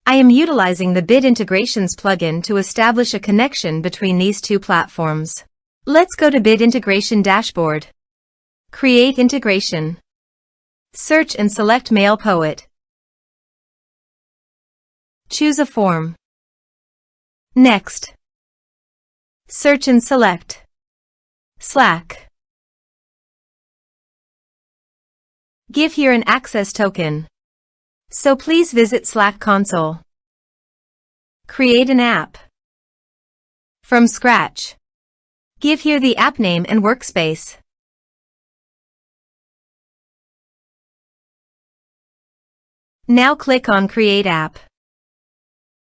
I am utilizing the Bit Integrations plugin to establish a connection between these two platforms. Let's go to Bit Integration Dashboard. Create integration. Search and select MailPoet. Choose a form. Next. Search and select Slack. Give here an access token. So please visit Slack console. Create an app. From scratch. Give here the app name and workspace. Now click on Create App.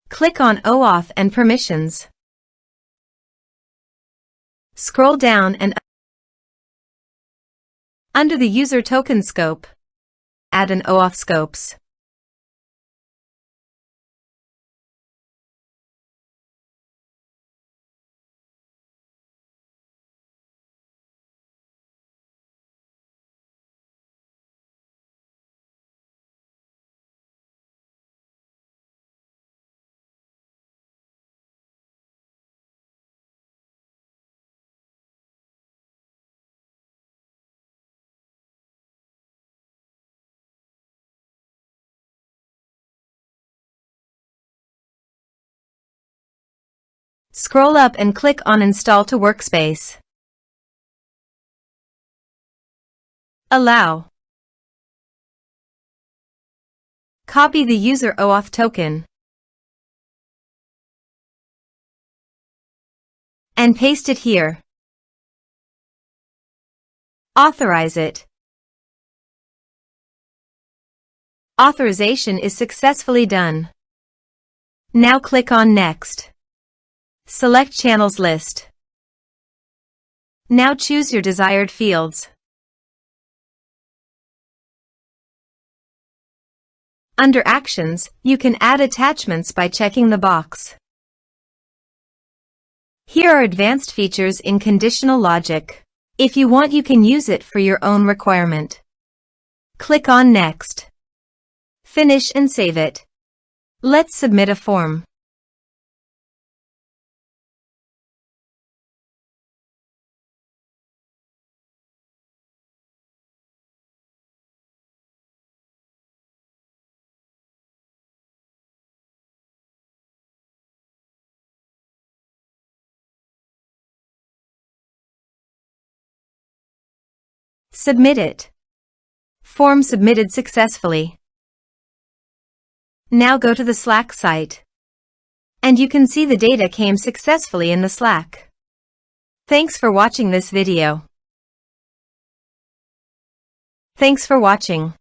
Click on OAuth and Permissions. Scroll down and under the User Token scope, add an OAuth scopes. Scroll up and click on Install to Workspace. Allow. Copy the user OAuth token and paste it here. Authorize it. Authorization is successfully done. Now click on Next. Select Channels list. Now choose your desired fields. Under Actions, you can add attachments by checking the box. Here are advanced features in conditional logic. If you want, you can use it for your own requirement. Click on Next. Finish and save it. Let's submit a form. Submit it. Form submitted successfully. Now go to the Slack site. And you can see the data came successfully in the Slack. Thanks for watching this video. Thanks for watching.